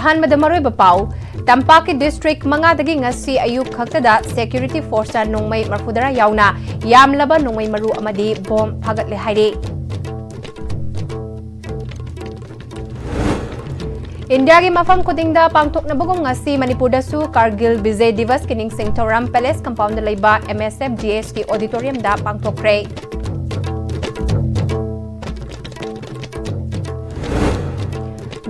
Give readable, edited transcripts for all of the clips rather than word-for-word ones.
Ahanbada maroiba pau, Tampaki District mangadagi ngasi ayuk khaktada security force nongmai marfudara yauna yamlaba nongmai maru amadi bom phagatle haire. India ki mafam kudingda pangthokna bagong ngasi Manipur su Kargil Vijay Divas kining Singthoram Palace compound laiba MSFDS ki auditorium da pangthokre.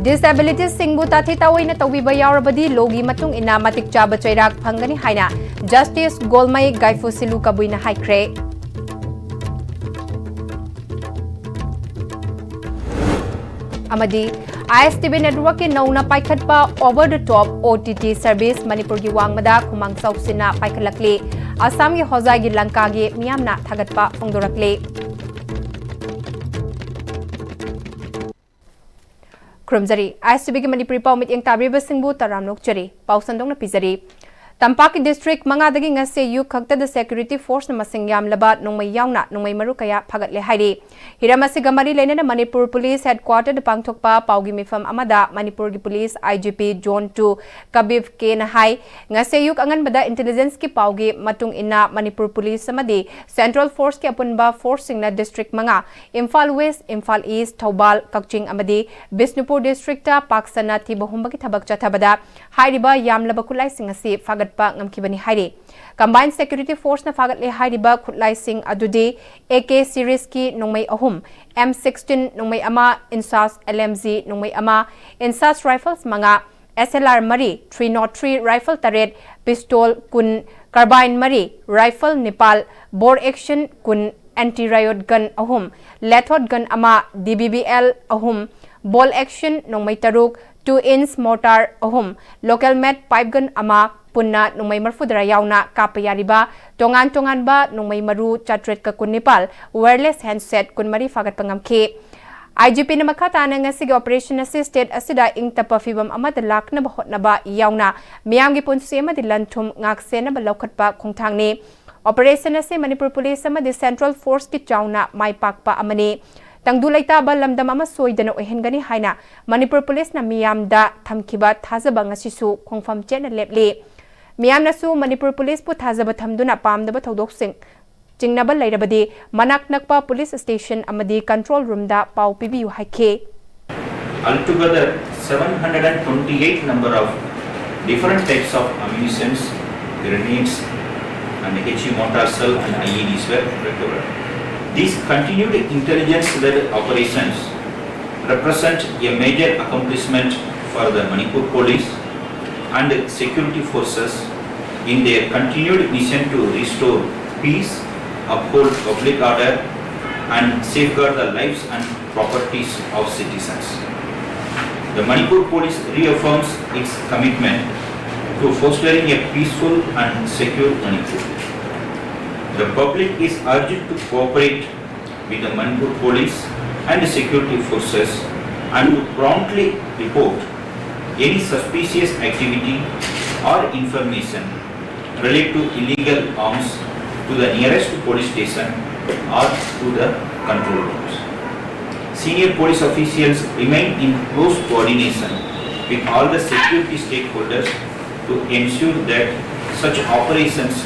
Disabilities singbu tathi tawai na tawbiba yaurabadi logi matung ina matik chaba chairak phangani haina Justice Golmai Gaifu Silu kabuina haikre. Amadi ISTV network ki nauna paikhatpa over the top OTT service Manipur gi wangmada khumang sausina paikhalakli Assam gi hozai gi Lanka gi miyamna thagatpa phongdorakli. Krumzari ISTV ki Manipuri pau mit yang tabriba singbu taram nokchari pau sandong na pizari Tampaki District mangadagi ngase yu khaktada security force na masing yamlaba nongmai yauna nongmai maru kaya phagatle hairi hiramasi gamari lena Manipur Police Headquarter pangthokpa paugi mifam amada Manipur gi Police IGP Zone 2 Kabib K na hai ngase yuk angan bada intelligence ki paugi matung ina Manipur Police samadi Central Force ki apunba force singna district manga Imphal West Imphal East Thobal Kakching amadi Bisnupur district ta Paksana tibahumba ki thabak chathabada hairiba yamlaba kulai singasi fagat ngamkibani hairi combined security force na fagatle hairiba khutlai sing adude AK series ki nongmai ahum M16 nongmai ama insas LMG nongmai ama insas rifles manga SLR mari 303 rifle taret pistol kun carbine mari rifle Nepal bore action kun anti riot gun ahum lethod gun ama DBBL ahum ball action nongmai taruk 2-inch mortar ahum local met pipe gun ama punna nungmay marfudara yauna kapayariba tongan ba nungmay maru chatret ka kun Nepal wireless handset kun mari fagat pangamke IGP na makatana nga sige operation assisted asida ing tapafibam amad lak na bahot na ba yauna miyam gi punsi ma dilanthum ngakse na balawkhat pa khongthang ni operation ase Manipur Police ma di Central Force ki chauna mai pakpa amani tangdulay taba lamdam ama soidana ohengani haina Manipur Police na miyam da thamkiba thajaba ngasisu khongfam chen leple Miyam nasu Manipur Police pu thajaba thamduna pamdaba thodok sing chingnaba lairabadi manak nakpa police station amadi control room da pau pibiu haike altogether 728 number of different types of ammunitions grenades and HE mortar cell and IEDs were recovered. These continued intelligence-led operations represent a major accomplishment for the Manipur Police and security forces in their continued mission to restore peace, uphold public order and safeguard the lives and properties of citizens. The Manipur Police reaffirms its commitment to fostering a peaceful and secure Manipur. The public is urged to cooperate with the Manipur Police and security forces and to promptly report any suspicious activity or information related to illegal arms to the nearest police station or to the control rooms. Senior police officials remain in close coordination with all the security stakeholders to ensure that such operations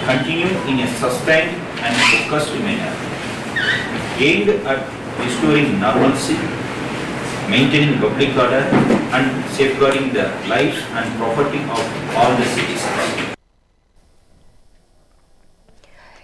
continue in a sustained and focused manner, aimed at restoring normalcy, maintaining public order and safeguarding the lives and property of all the citizens.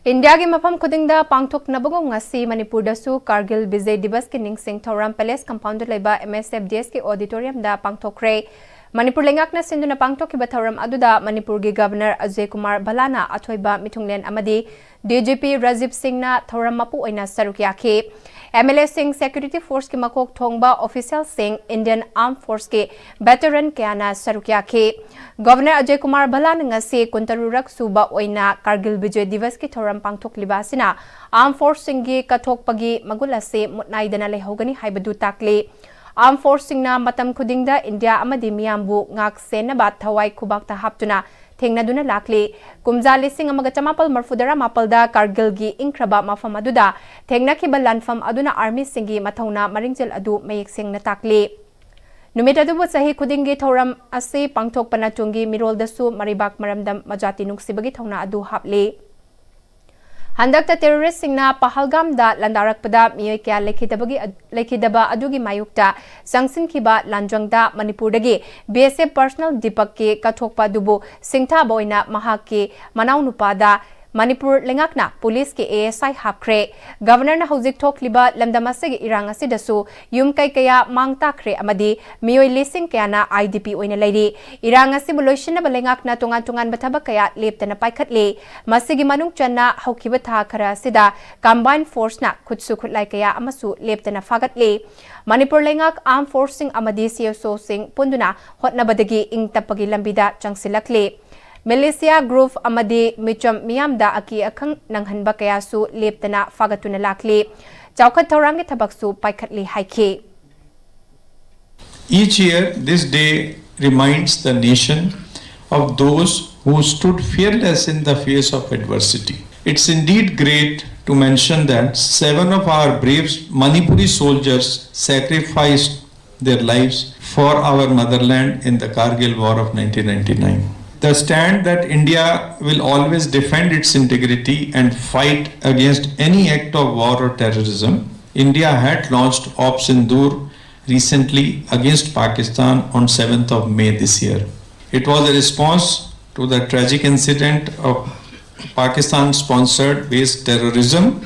India ki mafam kudingda pangthok nabagong ngasi Manipur dasu Kargil Vijay Divas ki ningsing Thoram Palace compound laiba MSFDS ki auditorium da pangthokre Manipur lengak na sindu na pangthok ki batharam aduda Manipur gi Governor Ajay Kumar Balana athoiba mithunglen amadi DGP Rajiv Singh na thoram mapu oina sarukya ke MLA Singh Security Force ki makok thongba official Singh Indian Armed Force ke veteran kyana sarukya ke Governor Ajay Kumar Balana ngasi kuntarurak suba oina Kargil Vijay Divas ki thoram pangthok libasina Armed Force Singh gi kathok pagi magula se mutnai dana lehogani haibadu takle Armed Force Singna matam khudingda India amadi miyambu ngak sena bat thawai khubakta haptuna thengnaduna lakli kumja lising amaga chamapal marfudara mapalda Kargil gi inkraba mafam aduda thengna ki balanfam aduna army singi mathauna maringjel adu mayek sengna takli नुमित अदुबु सही खुदिंगी थौरम असे पांगथोकपना चुंगी मिरोलदसु मरिबाक मरमदम मजाति नुक्सिबगी थौना अदु हापले हंदक्ता terrorist सिंगना पहलगामदा लंदारकपदा मियोय क्या लेखिदबा अदुगी मायुक्ता संगसिनखिबा लांजंगदा मणिपुरदगी BSF personal दीपक के कथोकपा दुबु सिंगथाबा ओइना Mahake मनाउनुपादा Manipur लेंगाकना police के ASI हापख्रे governor ना हौजिक थोकलिबा लमदमासेगी इरांग असिदसु yum कया मांगताख्रे अमदी मियोय लिसिंग कयाना IDP ओइना Larry इरांग असिबु लोइसिनबा लेंगाकना तोंगान तोंगान बथबा कया लेप्तना पाइखतले मसिगी मनुंग चन्ना हौखिबा था खरा असिदा कंबाइन फोर्स ना खुदसु खुदलाई कया अमसु लेप्तना फागतले मणिपुर लेंगाक आर्म फोर्सिंग अमदी सीएसओ सिंग पुंदुना होटनबदगी इंग तपगी लंबिदा चंगसिलकले मिलिशिया ग्रुप अमदी मिचम मियामदा अकी अखंग नंगहनबा कयासु लेप्तना फागतुना लाखले चौखत थौरांगे थबकसु पाइखतले हाइखे Each year this day reminds the nation of those who stood fearless in the face of adversity. It's indeed great to mention that 7 of our brave Manipuri soldiers sacrificed their lives for our motherland in the Kargil War of 1999. The stand that India will always defend its integrity and fight against any act of war or terrorism. India had launched Op Sindoor recently against Pakistan on 7th of May this year. It was a response to the tragic incident of Pakistan-sponsored based terrorism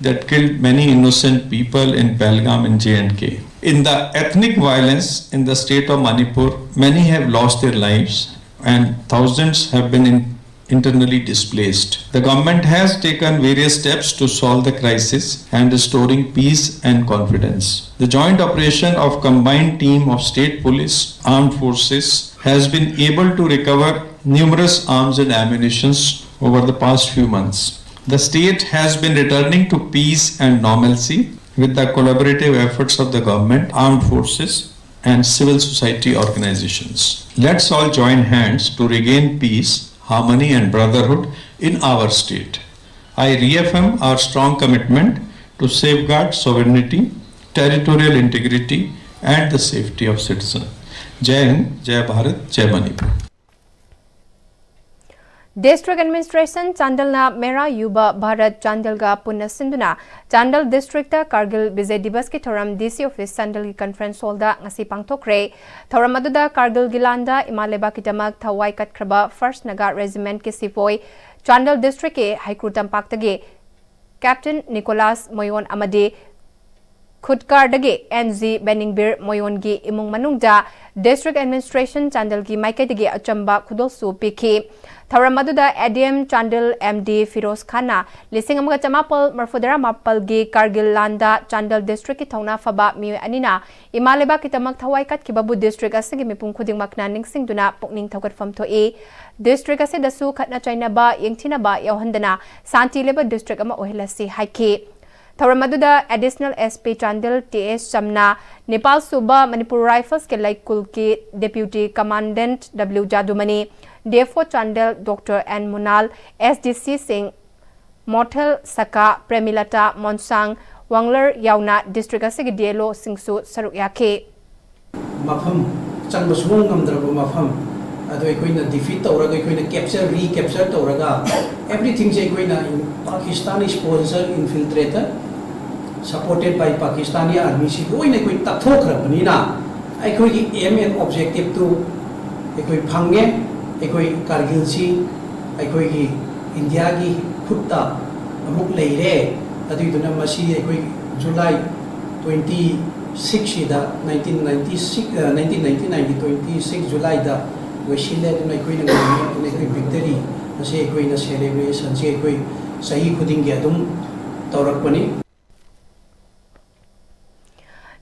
that killed many innocent people in Pahalgam and J&K. In the ethnic violence in the state of Manipur, many have lost their lives and thousands have been internally displaced. The government has taken various steps to solve the crisis and restoring peace and confidence. The joint operation of combined team of state police, armed forces has been able to recover numerous arms and ammunitions over the past few months. The state has been returning to peace and normalcy with the collaborative efforts of the government, armed forces, and civil society organizations. Let's all join hands to regain peace, harmony and brotherhood in our state. I reaffirm our strong commitment to safeguard sovereignty, territorial integrity and the safety of citizens. Jai Hind, Jai Bharat, Jai Manipur. District Administration Chandalna Mera Yuba Bharat Chandalga Punna Sinduna Chandal District Kargil Vijay Divas ki thoram DC Office Chandal ki conference hall da ngasi pangthokre thoram aduda Kargil Gilanda Imaleba kitamak thawai katkraba First Naga Regiment ki sipoi Chandal District ke High Court Tampaktage Captain Nicholas Moyon Amade Khudkardage NZ Beningbir Moyongi Imung Manungda District Administration Chandal ki Maikadage Achamba Khudolsu Piki Tharamaduda ADM Chandal MD Firoz Khana Lisingamaga Chamapal Marfudara Mapal Gi Kargil Landa Chandal District ki Thona Faba Mi Anina Imaleba Kitamak Thawaikat Kibabu District Asigi Mipung Khuding Makna Ningsing Duna Pukning Tawkat Fam Toe District Ase Dasu Khatna China Ba Yingtina Ba Yauhandana Santi Leba District Ama Ohilasi Haike Tharamaduda Additional SP Chandal TS Samna Nepal Suba Manipur Rifles ke Laikul ki Deputy Commandant W Jadumani DFO Chandal Dr. N. Munal, SDC Singh, Motel Saka, Premilata, Monsang, Wangler Yauna, District Asigi Dielo, Singsu, Sarukyake. Mafam, Changbasung Amdrabu Mafam, Adoquina defeat Toraga, capture, recapture Toraga. Everything Jaguina in Pakistani sponsor infiltrator, supported by Pakistani army. She going a quick Tatokra, Panina. I could aim and objective to a quick Pange. Ekoi Kargil si ekoi India ki khutta amuk leire adu duna masi ekoi July 26 da 1999 26 July da wesile duna ekoi na ekoi victory ase ekoi na celebration se ekoi sahi khuding ge adum taurakpani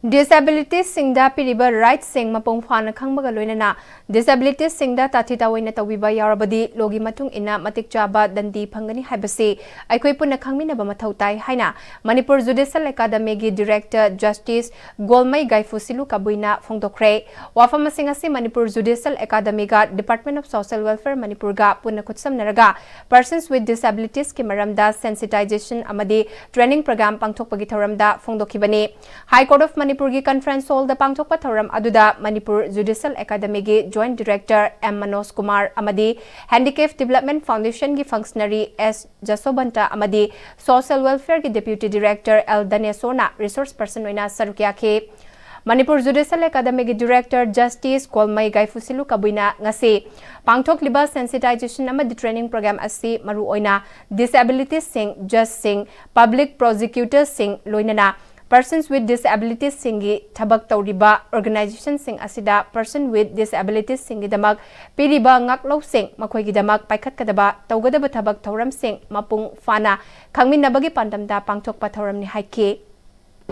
Disabilities Singda Piriba Rights Sing Mapong Fana Kangbaga Loinana Disabilities Singda Tatita Wina Tawiba Yarabadi Logi Matung Ina Matik Jaba Dandi Pangani Habasi Aikoi Puna Kangmina Bamatautai Haina Manipur Judicial Academy Director Justice Golmai Gaifusilu Kabuina Fongdokre Wafamasingasi Manipur Judicial Academy Department of Social Welfare Manipur Ga Puna Kutsam Naraga Persons with Disabilities Kimaramda Sensitization Amadi Training Program Pangtok Pagitaramda Fongdokibani High Court of Manipur Manipur gi conference hall da pangthok pathoram aduda Manipur Judicial Academy gi Joint Director M Manos Kumar amadi Handicap Development Foundation gi functionary S Jasobanta amadi Social Welfare gi Deputy Director L Danesona resource person oina sarukya ke Manipur Judicial Academy gi Director Justice Kolmai Gaifusilu Kabuina ngasi pangthok liba sensitization amadi training program asi maru oina disabilities sing just sing public prosecutors sing loinana persons with disabilities singi thabak tawriba organization sing asida person with disabilities singi damak piriba ngaklo sing makhoi gi damak paikhat kadaba tawgadaba thabak thoram sing mapung fana khangmin nabagi pandamda pangthok pathoram ni haike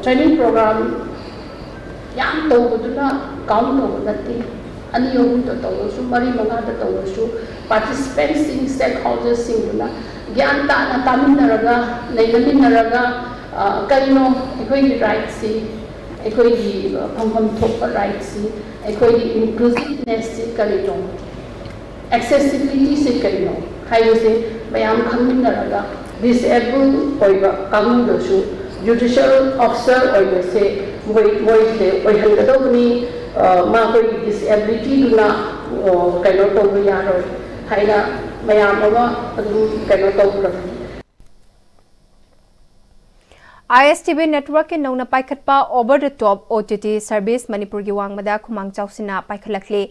training program yam tawduna count tawdati ani yom to tawsu mari manga to tawsu participants sing stakeholders sing duna gyan ta na taminaraga nailaminaraga kaino ekoi right si ekoi phangpham thokpa right si ekoi inclusiveness si kalito accessibility se kaino haise mayam khangminaraga disabled oiba kamu su judicial officer oiba se moi se oi hangadoni ma koi disability duna kaino to yaro haina mayam ama adu kaino to ISTV network in Nona Paikatpa over the top OTT service Manipur gi wangmada khumang chausina paikhalakle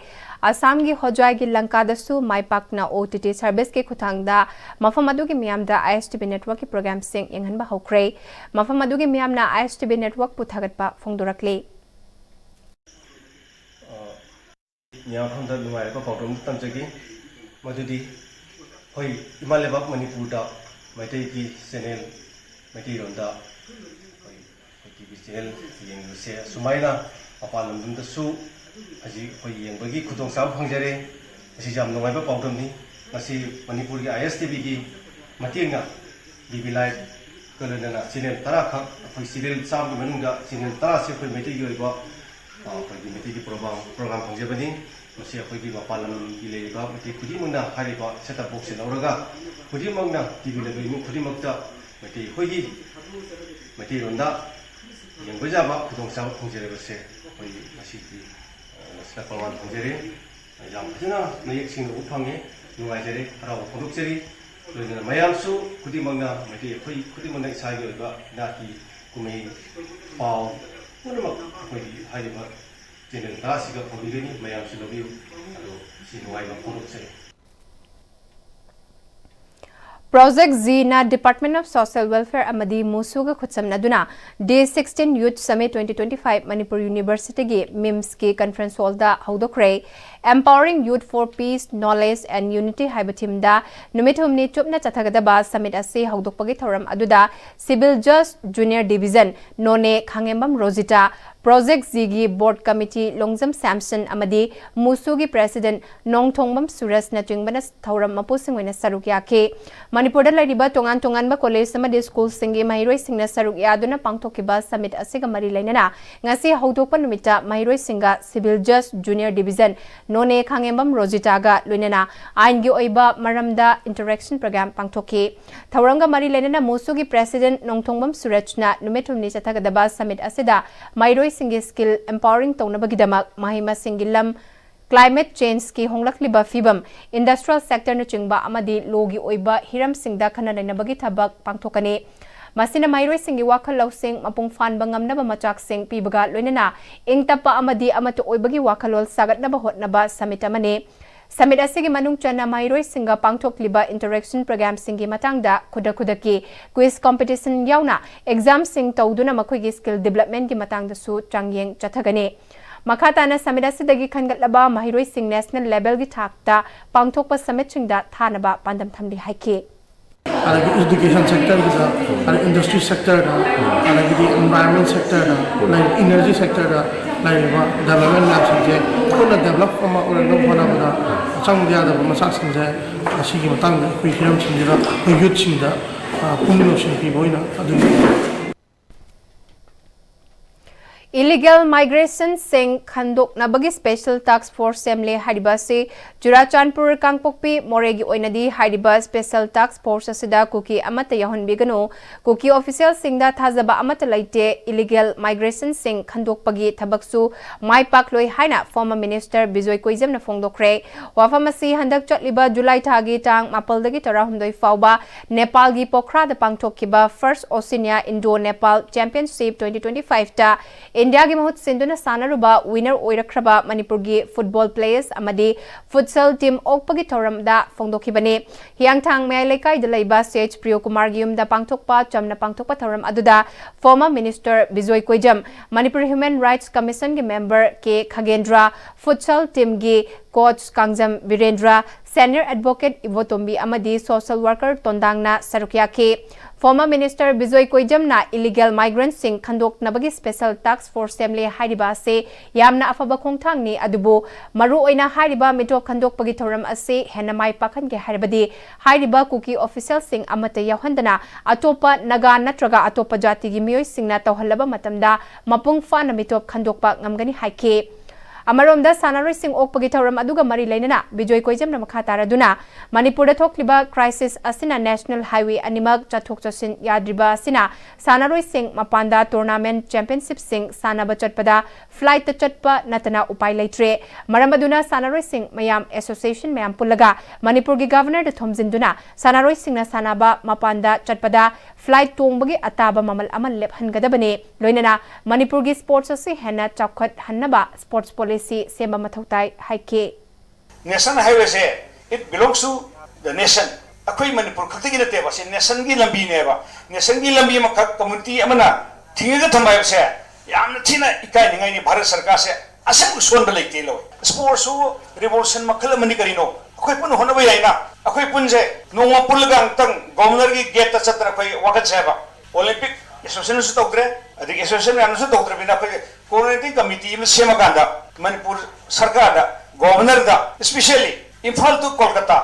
Assam gi Hojai gi Lanka dasu maipakna OTT service ke khutangda mafam adu gi miamda ISTV network ki program sing yenghanba hokre mafam adu gi miamna ISTV network puthagatpa phongdorakle nya phangda lungai pa pawdom tamjagi madudi hoi imalebak Manipur da maitai ki channel maitai ronda TV channel yengse sumaina apalam dum da su aji hoi yengbagi khudong sam phangjare asi jam nongai ba pawdom ni ngasi Manipur gi ISTV gi matinga DB live kolena channel tara kha hoi serial sam gi manunga channel tara se hoi maitai gi ba hoi gi maitai gi program phangjabani masi hoi gi apalam gi le ba maitai khudi muna hari ba setup box se lauraga khudi mangna TV le gi khudi makta maitai hoi gi maitai ronda yang berjaba kudong sama penjara besar, bagi masih di sekolah penjara, yang mana naik sini upangnya, nungai jari, arah pondok jari, lalu mayam su kudi mangga, mesti kudi mangga saya juga nanti kami pau, mana mak kudi hari mak jenis tas juga kudi ni mayam su lebih, lalu si nungai mak pondok jari. Project Z na Department of Social Welfare amadi Musuga khutsamna duna Day 16 Youth Summit 2025 Manipur University gi MIMS ki conference hall da haudokre Empowering Youth for Peace, Knowledge and Unity haiba thim da numit humni chupna chathagadaba summit ase haudokpagi thoram aduda Civil Just Junior Division none khangembam Rosita Project Z gi Board Committee Longjam Samson amadi Musugi President Nongthongbam Suras na chingban thoram mapusing wena sarukya ke Manipur da laiba tongan tongan ba college samadi school singi mahiroi singna sarukya aduna pangthokiba summit asiga mari lainana ngasi haudokpa numita mahiroi singa Civil Just Junior Division none khangembam Rosita ga loinana ain gi oiba maramda interaction program pangthoki thoranga mari lainana Musugi President Nongthongbam Surajna numetumni chathagadaba summit asida mahiroi singi skill empowering tawnabagidamak mahima singilam climate change ki honglakliba fibam industrial sector na chingba amadi logi oiba hiram singda khana nainabagi thabak pangthokani masina mairoi singi wakhal lausing mapung fan bangamnaba machak sing pibaga loinana ingtapa amadi amatu oibagi wakhalol sagatnaba hotnaba samitamane Summit asigi manung chana mairoi singa pangthokliba interaction program singi matangda khudaki quiz competition yauna exam sing tawduna makhoi gi skill development gi matangda su changyeng chathagane makhatana summit asidagi khangatlaba mairoi sing national level gi thakta pangthokpa summit singda thanaba pandam thamli haike education sector da industry sector da environment sector da energy sector da development lab singje kuna develop kama orang bona bona sang dia da masak singje asigi matang da kui hiram singje da youth singda pumno sing pi boina adu Illegal migration sing khandok nabagi special task force semle haribasi Churachandpur Kangpokpi Moregi oinadi hariba special task force asida kuki amata yahon bigano kuki official singda thazaba amata laite illegal migration sing khandok pagi thabaksu mai pakloi haina former minister Bijoy Koijam na fongdokre wafamasi handak chotliba July thagi tang mapaldagi tarahumdoi fauba Nepal gi Pokhara da pangthokkiba first Oceania Indo Nepal Championship 2025 ta India ki mahut sinduna sanaruba winner oirakraba Manipur gi football players amadi futsal team okpagi thoram da fongdokhibane hiangthang mai lekai da leiba CH Priyo Kumar gi yumda pangthokpa chamna pangthokpa thoram aduda former minister Bijoy Koijam Manipur Human Rights Commission gi member ke Khagendra futsal team gi coach Kangjam Virendra senior advocate Ivotombi amadi social worker Tondangna Sarukya ke former minister Bijoy Koijam na illegal migrants sing khandok nabagi special task force semle hariba se yamna afaba khongthang ni adubu maru oina hariba mitop khandok pagi thoram ase henamai pakhan ge haribadi hariba kuki official sing amata yawhandana atopa naga natraga atopa jati gi miyoi singna tawhalaba matamda mapung fana mitop khandokpa ngamgani haike Amaromda sanaroi sing okpagi thoram aduga mari lainana Bijoy Koijam na makha taraduna Manipur da thokliba crisis asina national highway animak chathok chasin yadriba asina sanaroi sing mapanda tournament championship sing sanaba chatpada flight ta chatpa natana upai laitre maramaduna sanaroi sing mayam association mayam pulaga Manipur gi governor da thomjinduna sanaroi sing na sanaba mapanda chatpada flight tongbagi ataba mamal amal lephangadabane loinana Manipur gi sports ase hena chakhat hannaba sports policy Sema Mathautai Haike. National highway say it belongs to the nation. Akoi Manipur khakti na teba se nation gi lambi neba. Nation gi lambi ma community amana thinga thamai se yamna thina ikai ningai ni Bharat Sarkar se asam son balai te lo. Sports revolution makhal mani karino. Akoi pun hona bai aina. Akoi pun je nongma pulga tang governor gi gate ta chatra koi wakat se ba. Olympic association su tokre adik association anu su tokre bina koi coordinating committee me sema ganda Manipur Sarkar da governor da especially Imphal to Kolkata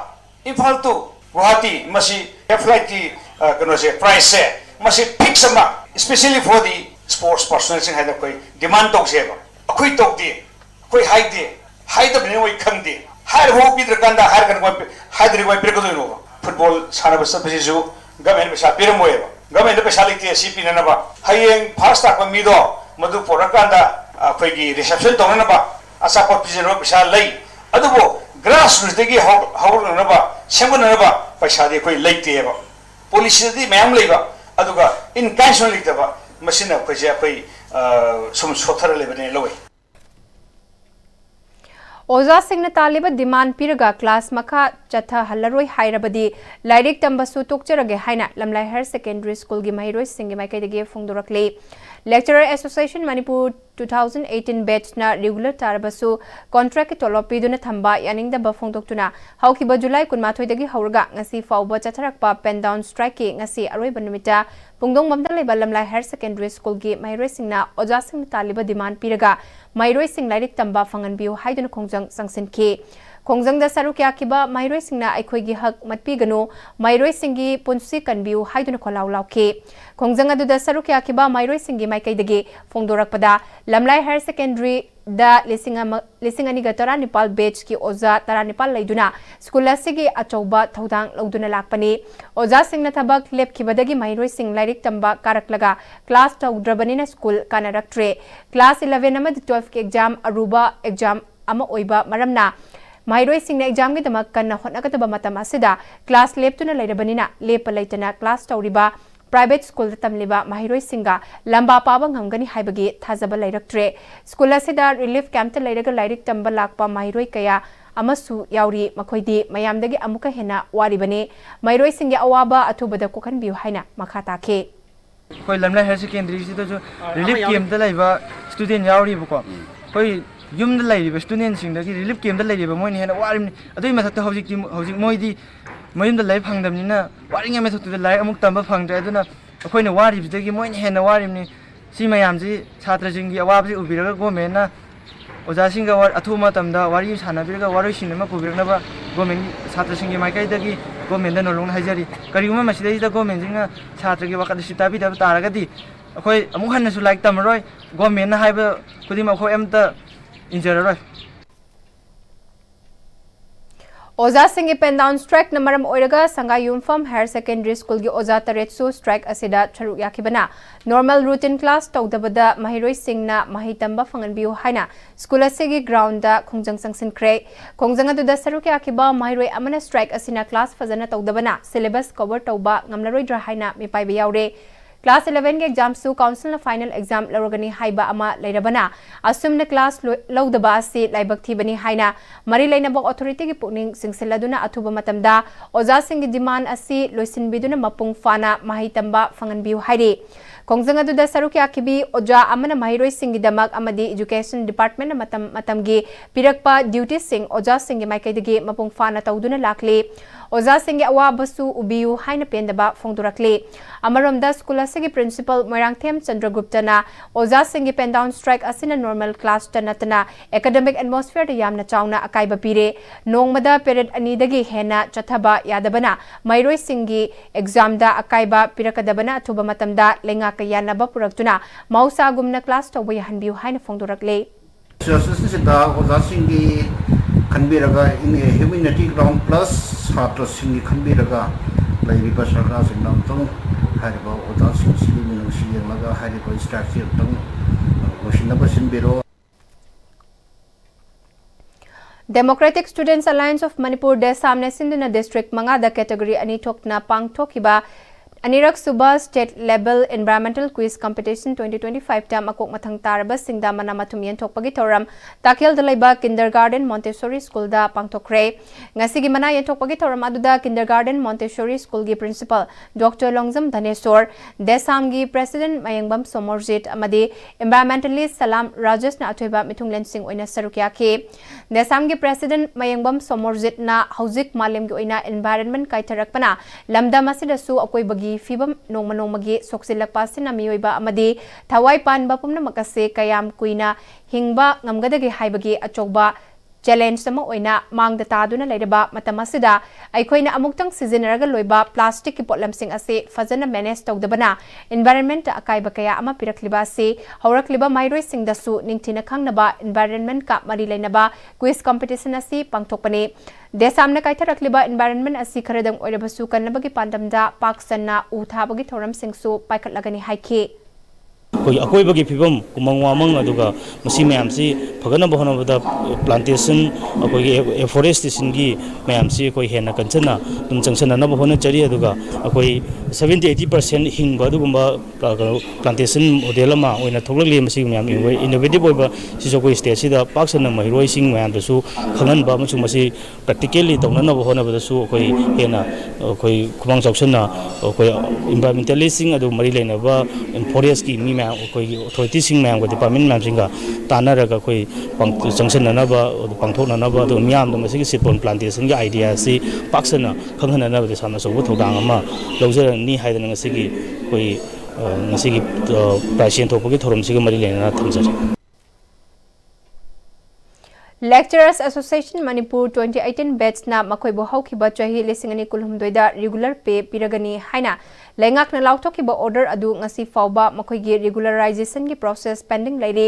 Imphal to Guwahati masi flight ki kano se price se masi fix sama especially for the sports personnel sing haida koi demand tok se ba akoi tok di koi hide da bne oi khang di har ho bidra kanda har kan koi haidri koi pir ko no football sara ba sab ju government pesa piram moe ba government pesa likte CP na ba hayeng first ta ko mi do madu porakanda akhoi reception tongna ba asa pot pijero pisa lei adubo grassroots degi haurna ba semgna ba paisa de khoi leite ba police di mayam lei ba aduga in kansion likta ba machine khoi je khoi sum sothara le bane loi Oza Singh na taliba demand piraga class makha chatha halaroi hairabadi lairik tambasu tokcherage haina lamlai higher secondary school gi mahiroi singi maikai dege fongdorakle lecturer association Manipur 2018 batch na regular tarabasu contract tolopi duna thamba yaning da bafongdoktuna haukiba July kunmathoi dagi haurga ngasi fauba chatharakpa pen down strike ki ngasi aroi banumita pungdong mamda leba lamlai higher secondary school gi mahiroi singna Oza Singh taliba demand piraga mahiroi sing lairik tamba fangan biu haiduna khongjang sangsin ke khongjang da sarukya kiba mahiroi singna aikhoi gi hak matpi gano mahiroi singi punsi kanbiu haiduna kholau lauke khongjang adu da sarukya kiba mahiroi singi maikai dage fongdorakpada lamlai higher secondary da lisingani ga tara Nepal batch ki oza tara Nepal laiduna school asigi achauba thodang lauduna lakpani oza singna thabak lep kibadagi mahiroi sing lairik tamba karaklaga class taudrabanina school kanaraktre class 11 amad 12 ki exam aruba exam ama oiba maramna mahiroi singna exam gi damak kanna hotnagataba matam asida class leptuna laidabanina lepa laitana class tauriba private school tamliba mahiroi singa lamba paba ngamgani haibagi thazaba lairaktre school asida relief camp ta lairaga lairik tamba lakpa mahiroi kaya amasu yauri makhoidi mayamdagi amuka hena waribane mahiroi singa awaba athubada kokhan biu haina makhata ke koi lamla higher secondary si to jo relief camp ta laiba student yauri buko koi yum da laiba student sing da relief camp da laiba moi ni hena warimni adui mathakta hojik moidi mayum da life hangdamni na waring ya method da lai amuk tamba phangdra aduna akhoi wari bidagi moi ni hena warimni si mayam ji chhatra jing gi awab ji ubiraga government na oja singa war athuma tamda wari sana biraga waroi sinema kubirna ba government chhatra singi maikai dagi government da nolong haijari kariguma masidai da government jinga chhatra gi wakad sitabi da taragadi अखोई अमुक हन्नसु like तमरोय government HYBE खुदिम अखोई एमता इंजररोय ओजा Singh pen down strike नमरम ओइरगा संगा uniform higher secondary school की ओजा तरेटसु strike असिदा छरुक याखिबना normal routine class तौदबदा महिरोई सिंगना महि तंबा फंगनबियु हाइना school असिगी ground दा खोंजंग संगसिनख्रे खोंजंग अदुदा सरुक याखिबा महिरोई अमना स्ट्राइक असिना क्लास फजना तौदबना सिलेबस कवर तौबा ngamlaroidra haina mipaiba yaure Class 11 के एग्जाम सु काउंसिल फाइनल एग्जाम लौरगनी हाइबा अमा लेरबना असुमने क्लास लौदबा से लाइबक थीबनी हाइना मरी लेनब अथॉरिटी की पुनिंग सिंगसिलदुना अथुबा मतमदा ओजा सिंह डिमांड असि लोइसिनबिदुना मपुंग फाना माहि तंबा फंगनबियु हाइरे खोंजंग अदुदा सरुक याखिबी ओजा अमना महिरोई सिंह दमक अमदी एजुकेशन डिपार्टमेंट मतमगी पिरकपा ड्यूटी सिंह ओजा सिंह माइकैदगी मपुंग फाना तौदुना लाखले ओजा सिंह अवाबसु उबियु हाइना पेंदबा फोंदुरकले अमरमदा स्कूल असगी प्रिंसिपल मोइरांगथेम चंद्रगुप्तना ओजा सिंह पेन डाउन स्ट्राइक असिना नॉर्मल क्लास तनतना एकेडमिक एटमॉस्फेयर यामना चाउना अकाइबा पीरे नोंगमदा पीरियड अनीदगी हेना चथबा यादबना महिरोई सिंह एग्जाम दा अकाइबा पिरकदबना अथुबा मतमदा लेंगा कयानबा पुरक्तुना मौसागुमना क्लास तौबा यहनबियु हाइना फोंदुरकले खनबीरगा इन ह्यूमैनिटी ग्राउंड प्लस छात्र सिंह खनबीरगा लैरिबा सरकार सिंगनामतंग हारिबा ओजा सिंह सिली मिनुसी यंगलागा हारिबा स्ट्रक्चर तंग मशीनबा सिनबेरो Democratic Students Alliance of Manipur de samne sinduna district mangada category ani thokna pangthokiba Anirak Suba State Level Environmental Quiz Competition 2025 ta makok mathang taraba singda manamatum yen thokpagi thoram takhel dalaiba Kindergarten Montessori School da pangthokre ngasi gi mana yen thokpagi thoram aduda Kindergarten Montessori School gi principal Dr. Longzam Dhanesor Desam gi President Mayangbam Somorjit amadi environmentalist Salam Rajesh na athoiba mithunglen sing oina sarukya ke Desam gi President Mayangbam Somorjit na hauzik malem gi oina environment kaitharakpana lamda masida su akoi bagi Fibam nongmanongmagi soksilakpa sina miyoiba amadi thawai panba pumna makase kayam kuina hingba ngamgadagi haibagi achokba challenge sama oina mangda taduna leiraba matamasida aikoina amuktang seasonaraga loiba plastic ki potlamsing ase fazana manage tawdabana environment akaiba kaya ama pirakliba se haurakliba mairoi singdasu ningthina khangnaba environment ka mari leinaba quiz competition ase pangthokpane Desamna kaitharakliba environment asi kharadang oirabasu kannabagi pandamda paksanna u thabagi thoram singsu paikhatlagani haike अकोइबगी फिबम Umang वामंग अदुगा Masih ma'am से Phagan बहनबदा plantation अकोइगी afforestation की ma'am से कोई हेना कंचना तुम junction न बहन चरी अदुगा अकोइ 70-80% हिंग अदुगुंबा plantation model मा ओइना थोगलगले मसी मैम इनोवेटिव ओइबा सिसो कोइ स्टेट सिदा पाक्सन महिरोइ सिंग मैम दसु खगन बा मसु मसी प्रैक्टिकली तौनना बहनबदसु कोइ हेना कोइ खुमांग चौसना कोइ एनवायरमेंटलिस्ट सिंग अदु मरि लेनबा फॉरेस्ट की मी authority sing मैम को डिपार्टमेंट मैम सिंगा तानरगा कोई जंक्शननबा पांथोननबा दो मियाम दम सिग सिपोन प्लांटेशन की आइडिया से पाक्सना खंगननबा दे सामना सबु थोदांग अमा लौजरनी हाइदन ngasi कोई ngasi प्राइसियन थोपगी थोरम सिग मरि लेना थमजर Lecturers Association Manipur 2018 batch na makoi bo haukiba chahi lesingani kulhumdoi da regular pay piragani haina lengak na lauthokiba order adu ngasi fawba makoi gi regularization gi process pending lairi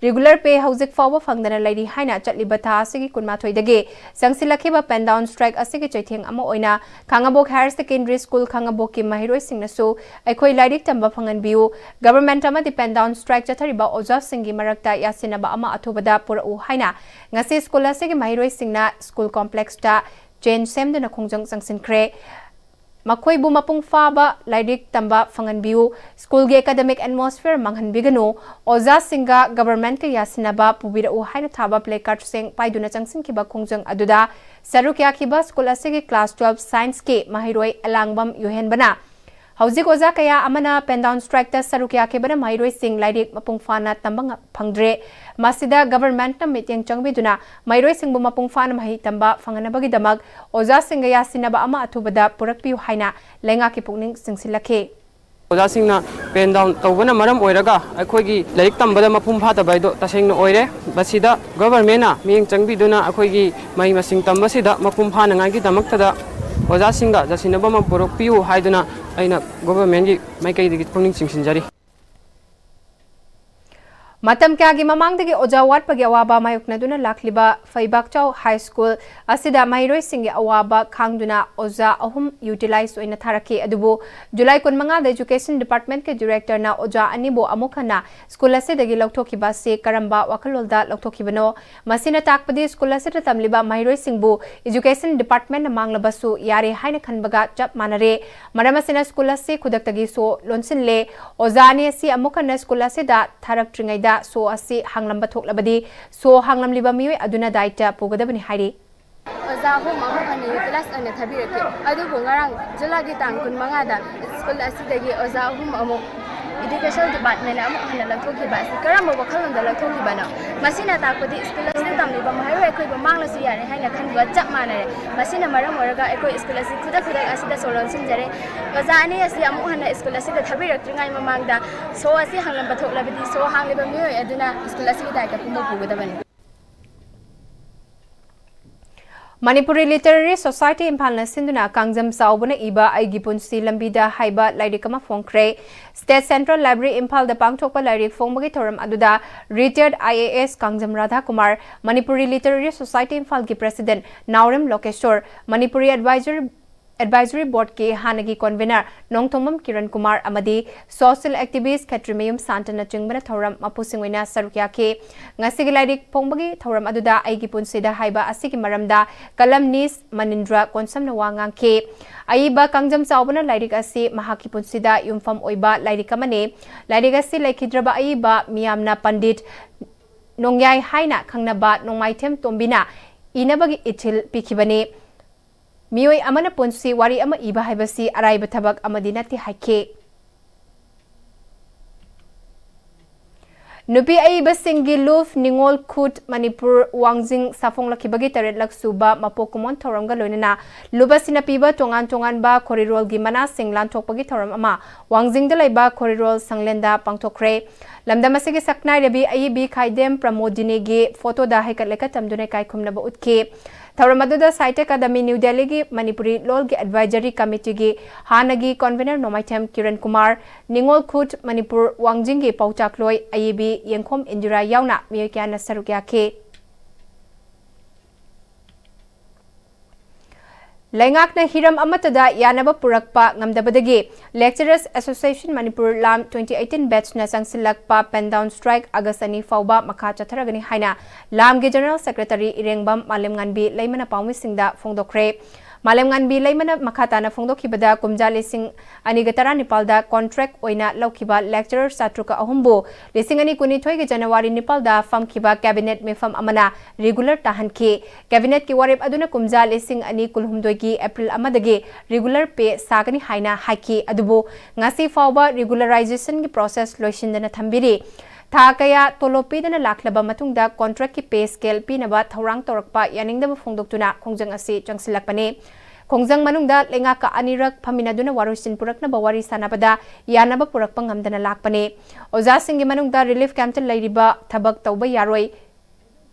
regular pay hauzik fawba fangdana lairi haina chatliba tha asigi kunmathoi dage sangsilakiba pen down strike asigi chaitheng ama oina khangabok higher secondary school khangabok ki mahiroi singnasu aikoi lairik tamba phangan biu government ama pen down strike chathariba oja singi marakta yasinaba ama athubada purau haina ngasi school asigi mahiroi singna school complex ta change semduna khongjang sangsinkhre makoi bu mapung faba lairik tamba fangan biu school ge academic atmosphere manghan bigano oza singa government ke yasinaba pubira u haina thaba placard sing paiduna changsin kiba khongjang aduda sarukya kiba school asigi class 12 science ke mahiroi alangbam yuhen bana Hauzik oza kaya amana pen down strike ta sarukya ke bana mahiroi sing lairik mapung fana tambang phangdre masida government na meeting changbiduna mahiroi sing bu mapung fana mahi tamba fanganabagi damag oza singa yasinaba ama athubada purakpiu haina lenga ki pukning singsilakhe ओजा सिंगना pen down तौबना मरम ओइरगा अखोइगी like तंबदा मफुम फातबाइदो तसेंगना ओइरे बसिदा गवर्नमेंटना मियंग चंगबिदुना अखोइगी मई मसिंग तंबसिदा मफुम फानंगागी दमक्तदा ओजा सिंगा जसिनबा म पुरकपिउ हाइदुना अइना government की माइकैदगी पुनिंग सिंसिनजरी Matam kaya mamangdagi oja watpagi awaba mayuknaduna lakliba Faibakchau High School asida mahiroi singi awaba khangduna oja ahum utilize oina tharaki adubu July 15 da Education Department ke director na oja anibo amukhana school asidagi laukthokhiba se karamba wakhalolda laukthokibano masina takpadi school asida tamliba mahiroi singbu Education Department na manglabasu yare haina khanbaga chap manare maramasina school ase khudaktagi so lonsinle oja ani si amukhana school asida tharak tringai so asi hanglam bathok labadi so hanglam liba miwe aduna daita pogadabani hairi oza ho mamu ani class ani thabirake adu bungarang julagi tang kun manga da school asidagi oza hum amu education department amu hana lakhoki ba karam bo khalon da lakhoki bana masina takpadi school asida tamli ba mahai ekoi ba mangla su yare haina khan ba chap manare masina maram oraga ekoi school asi khuda khuda asida solon sinjare oza ani asi amu hana school asida thabirak tringai mamangda so asi hanglam bathok labadi so hangliba miwe aduna school asida daika pumo pogadabani Manipuri Literary Society Impal na sinduna kangjam saubuna iba aigi punsi lambida haiba lairikama phongkre State Central Library Impal da pangthokpa lairik phongbagi thoram aduda retired IAS Kangjam Radha Kumar Manipuri Literary Society Impal ki President Naurem Lokeshwar Manipuri Advisory Board ke Hanagi Convener Nongthomam Kiran Kumar amadi Social Activist Katrimayum Santana Chingbana Thoram Mapusingwina Sarukya ke ngasigi lairik phongbagi thoram aduda aigi punsida haiba asigi maramda Kalamnis Manindra Konsam Nawangang ke aiba kangjam saubana lairik asi mahaki punsida yumfam oiba lairik amane lairik asi laikhidraba aiba miyamna Pandit Nongyai haina khangnaba Nongmaithem Tombina inabagi ithil pikibane Mioi amana punsi wari ama iba haibasi araiba thabak amadi nati haike Nupi aiba singi luf ningol khut Manipur Wangjing safong lakibagi taret laksuba mapokumon thoramga loinana luba sinapiba tongan ba korirol gi mana singlan thokpagi thoram ama Wangjing dalaiba korirol sanglenda pangthokre lamdamasigi saknai rabi aibi khaidem pramodine ge photo da haikat tamdune kai khumnaba utke Thauramadda Site Academy New Delhi gi Manipuri Lol gi Advisory Committee gi Hanagi Convener Nomaithem Kiran Kumar Ningol Khut Manipur Wangjing gi Pauchakloi Ayibi Yengkhom Indira Yauna Miyokya na Sarukya ke Laingak na hiram amatada yanaba purakpa ngamdabadagi Lecturers Association Manipur Lam 2018 batch na sangsilakpa pen down strike agasani fauba makha chatharagani haina Lam gi General Secretary Irengbam Malem Nganbi Laimana Pawmisingda Fongdokre Malem Nganbi Laimana makhatana Fongdokhibada kumja lising anigatara Nepalda contract oina laukiba lecturer satruka ahumbu lising ani kunithoi gi January Nepalda famkiba cabinet mefam amana regular tahanki cabinet ki warep aduna kumja lising ani kulhumdoi gi April amadagi regular pay sagani haina haiki adubu ngasi fauba regularization gi process loishindana thambiri tha kaya tolopidana laklaba matungda contract ki pay scale pinaba thorang torakpa yaningdaba phongdoktuna khongjang asi changsilakpane Kongjang manungda lenga ka anirak phaminaduna warusin purakna bawari sanabada yanaba purakpa ngamdana lakpane oja singi manungda relief camp ta lairiba thabak tauba yaroi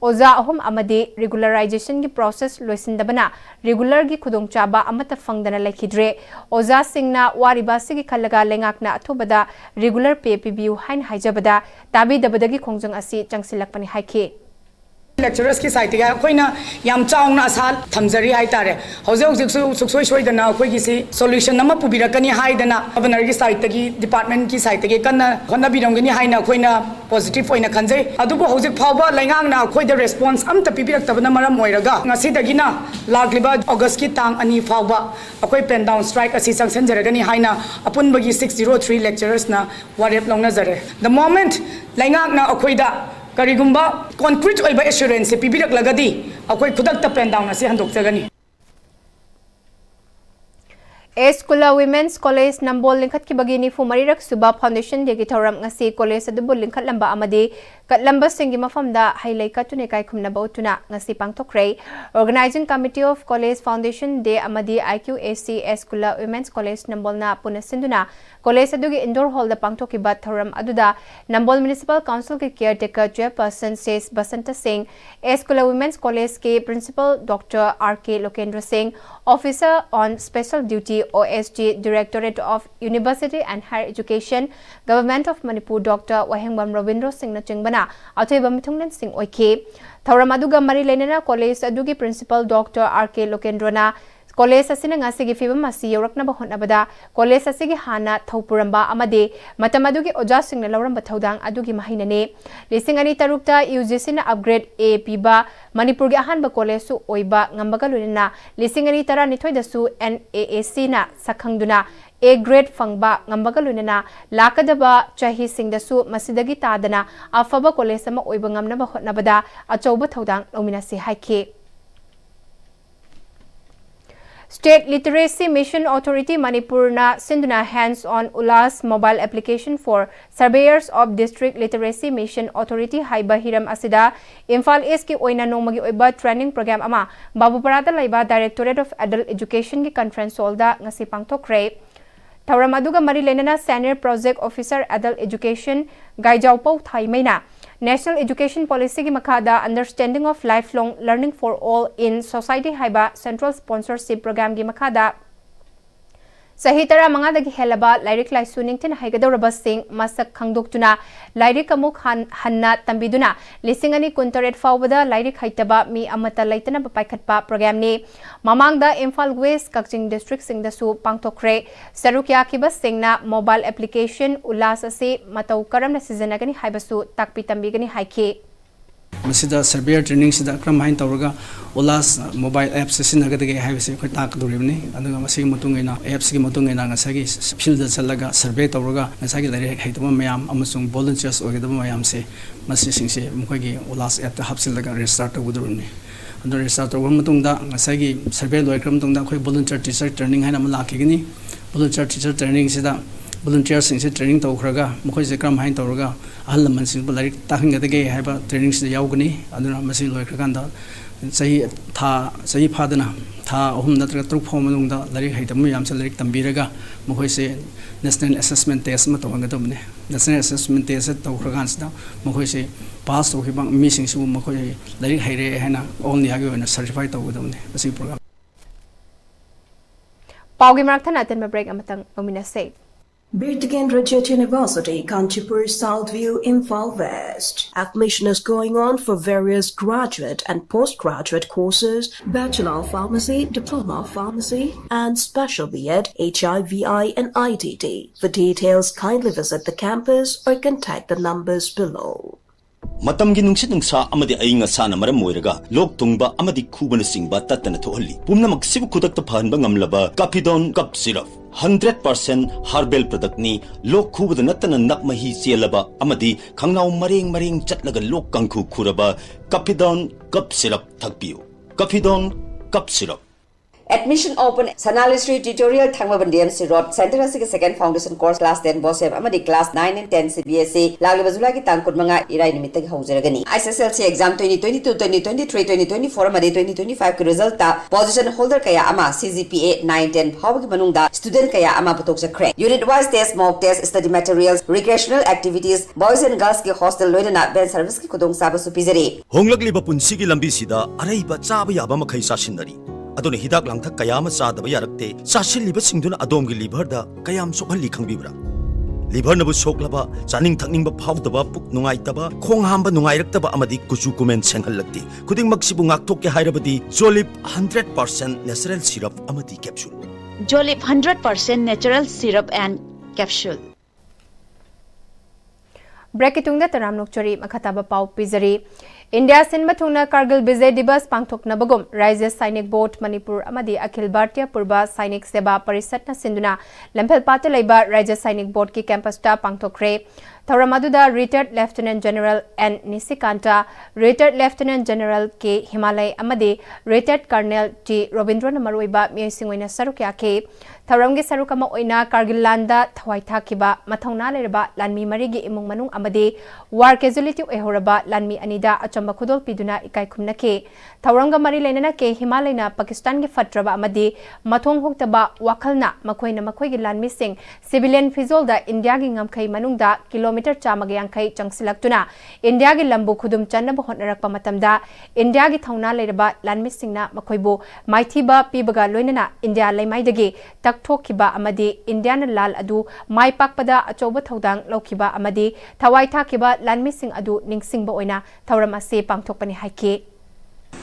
oja ahum amadi regularization gi process loisindabana regular gi khudongchaba amata fangdana laikhidre oja singna wariba sigi khallaga lengakna athobada regular pay pibiu hain haijabada tabi dabadagi khongjang asi changsilakpani haike Lecturers ki site ga koina yam chaungna asal thamjari hai tare hauze hauze suksoi soidana koi gi si solution nama pubirakani haidana governor gi site gi department ki site gi kanna khonna birongani haina koina positive oina khanjai adubu hauze phawba laingang na khoi the response amta pibirak tabana maram oiraga ngasi dagina lagliba august ki tang ani phawba akoi pen down strike asi sanction jaragani haina apun bagi 603 lecturers na warep longna jare the moment laingang na akoi da Karigumba concrete oiba assurance pibirak lagadi akoi khudak ta pen down ase handok jagani Eskula Women's College Nambol lingkhat ki bagini fu marirak suba foundation de gi thoram ngasi college adu lingkhat lamba amade Katlamba Singi Mafamda Hailai Katune Kai Kumna Bautuna Ngasi Pangtokre Organizing Committee of College Foundation Day Amadi IQAC Escula Women's College Nambolna Punasinduna College Adugi Indoor Hall the Pangtoki Bat Thoram Aduda Nambol Municipal Council ke Caretaker Chairperson says Basanta Singh Escula Women's College ke Principal Dr. R.K. Lokendra Singh Officer on Special Duty OSG Directorate of University and Higher Education Government of Manipur Dr. Wahengbam Ravindra Singh Nachingbana Atoiba Mitungnan Singh Oike Thauramaduga Mari Lenana College Adugi Principal Dr. R.K. Lokendrana College asina ngasigi fibam masi yorakna ba hotnabada college asigi hana thopuramba amade matamadugi oja singna lawramba thodang adugi mahinane lisingani tarukta UGC na upgrade A piba Manipur gi ahanba college su oiba ngambaga lunina lisingani tara nithoi dasu NAAC na sakhangduna A grade fangba ngambaga lunina lakadaba chahi singdasu masidagi tadana afaba college sama oiba ngamna ba hotnabada achoba thodang nominasi haike State Literacy Mission Authority Manipur na sinduna hands-on ulas mobile application for surveyors of District Literacy Mission Authority Haiba Hiram Asida Imphal East ki oina nongmagi oiba training program ama Babuparada laiba Directorate of Adult Education ki conference hall da ngasi pangthokre Thauramaduga mari lenana Senior Project Officer Adult Education Gaijawpau Thaimaina National Education Policy ki makada Understanding of Lifelong Learning for All in Society haiba Central Sponsorship Program ki makada Sahitara mangadagi helaba Lyric Laisuning tin haigadawraba sing masak khangdoktuna Lyric amuk hanna tambiduna lisingani kuntaret fawbada Lyric haitaba mi amata laitana bapaikhatpa program ni mamangda Imphal West Kakching District singdasu pangtokre sarukya kiba singna mobile application ulas ase matau karamna sijanagani haibasu takpi tambigani haike Masida surveyor training sida kram hain tawraga ulas mobile apps sinagade haibase khoi tak doribni aduga masi mutungaina apps gi mutungaina ngasagi field da chalaga survey tawraga ngasagi lari haitama mayam amasung volunteers oigedaba mayam se masi singse mukoi gi ulas app ta hapsilaga register tawudurni ando register tawba mutungda ngasagi survey loikram tungda khoi volunteer teacher training haina malakigini volunteer teacher training sida volunteers in training tawkhraga mukoi se kram hain tawraga ahal man sin lari takhingade haiba training se yaugani aduna masi loikrakanda sahi phadana tha ahum natra truk phom manungda lari haitam yam se lari tambiraga mukoi se national assessment test ma tawangedamne national assessment test tawkhragan sida mukoi se pass tawkhibang mi sing su mukoi lari haire haina only hagi ona certify tawgedamne masi program Paugi marakthana ten break amatang nomina say Birdigan Rajat University, Kanchipur, Southview, Imphal West. Admission is going on for various graduate and postgraduate courses, Bachelor of Pharmacy, Diploma of Pharmacy, and Special B.Ed, HIV and IDD. For details, kindly visit the campus or contact the numbers below. Matamgi nungsit nungsa amadi ainga sana maram moiraga lok tungba amadi khubana singba tatana thohalli pumna maksibu khudak ta phanba ngamlaba Capidon cup syrup 100% herbal product ni lok khubada natana nakmahi chelaba amadi khangnaw mareng chatlaga lok kangkhu khuraba Capidon cup syrup thakpiu Capidon cup syrup Admission open Sanali Street Tutorial Thangmaban DMC Road Center asigi second foundation course class 10 bosef amadi class 9 and 10 CBSE lagli bazula ki tangkut manga irai nimitag haujaragani SSLC exam 2022 2023 2024 amadi 2025 ki result ta position holder kaya ama CGPA 9 10 phawgi manungda student kaya ama putok sakre unit wise test mock test study materials recreational activities boys and girls ki hostel loidana ben service ki kudong saba supizari honglakliba punsigi lambi sida araiba chaba yaba makhai sasinari adone hidak langthak kayama sadaba yarakte sasilliba singduna adomgi liver da kayam sokhalli khangbibra liver nabu soklaba chaning thakningba phawdaba puk nungaitaba khong hamba nungairaktaba amadi kuchu kumen senghallakti kuding maksibu ngakthok ke hairabadi Jolip 100% natural syrup amadi capsule Jolip 100% natural syrup and capsule Breaking the Taram Nokchari Makataba Pau Pizari India Sinma Thungna Kargil Bizay Dibas Pangthokna Bagum Rises Sainik Boat Manipur Amadi Akhil Bhartiya Purba Sainik Seba Parisatna Sinduna Lempel Pate Laiba Rises Sainik Boat ki campus ta Pangthokre Thauram aduda Retired Lieutenant General N. Nisikanta, Retired Lieutenant General K. Himalay amadi Retired Colonel T. Robindran Maruiba Miyoisingwina Sarukya K. Thauramgi Sarukama Oina Kargil Landa Thawai Thakiba Mathauna Leraba Lanmi Marigi Imung Manung amadi War Casualty Ehoraba Lanmi Anida Achamba Kudol Piduna Ikai Kumnake Thauranga Mari Lenana K. Himalay na Pakistan gi Fatraba amadi Mathong Hoktaba Wakalna Makoina Makoigi Lanmi Sing Civilian Fizolda India gi Ngamkai Manungda Kilometer Chamagi Angkai Changsilaktuna India gi Lambu Khudum Chanaba Hotnarakpa Matamda India gi Thauna Leraba Lanmi Singna Makoibu Maithiba Pibaga Loinana India Laimaidagi Taktokiba amadi Indiana Lal adu Mai Pakpada Achoba Thodang Lokiba amadi Thawai Thakiba Lanmi Sing adu Ningsingba Oina Thauram ase Pangthokpani Haike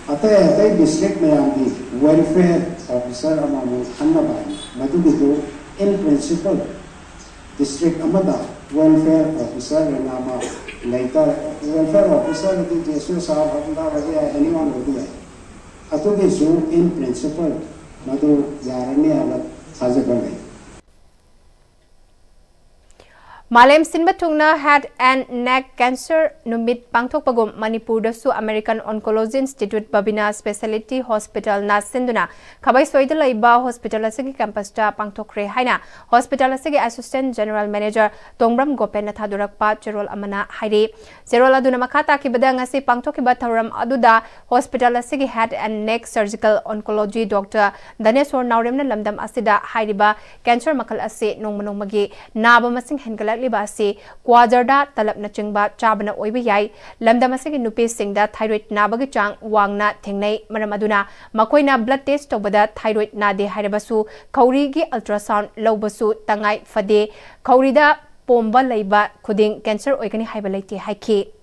Ate district mayamdi welfare officer amamu khannabai madugidu in principle district amada welfare officer nama later welfare officer di jesu sahab amda wage anyone would do atugisu in principle madu yarani ala sajabalai Malem Sinbatungna Head and Neck Cancer Numit Pangthok Pagum Manipur dasu American Oncology Institute Babina Specialty Hospital na Sinduna Khabai Soida Laiba Hospital asigi campus ta Pangthokre haina Hospital asigi Assistant General Manager Tongbram Gopen na thadurakpa Cherol Amana hairi Cherol aduna makata kibada ngasi Pangthokiba Tharam aduda Hospital asigi Head and Neck Surgical Oncology Dr. Daneswar Nauremna lamdam asida hairiba cancer makal ase nongmanongmagi naba masing hengalak Libasi, Quajarda, Talap Nachingba, Chabana Oibiyai, Lamdamasaki Nupi Singda, Thyroid Nabagachang, Wangna, Tingnay, Maramaduna, Makoina blood test Tobada, Thyroid Nade Harabasu, Kaurigi ultrasound, Lobasu, Tangai, Fade, Kaurida, Pomba Laiba, Kuding, Cancer Oikani Hibalati Haiki.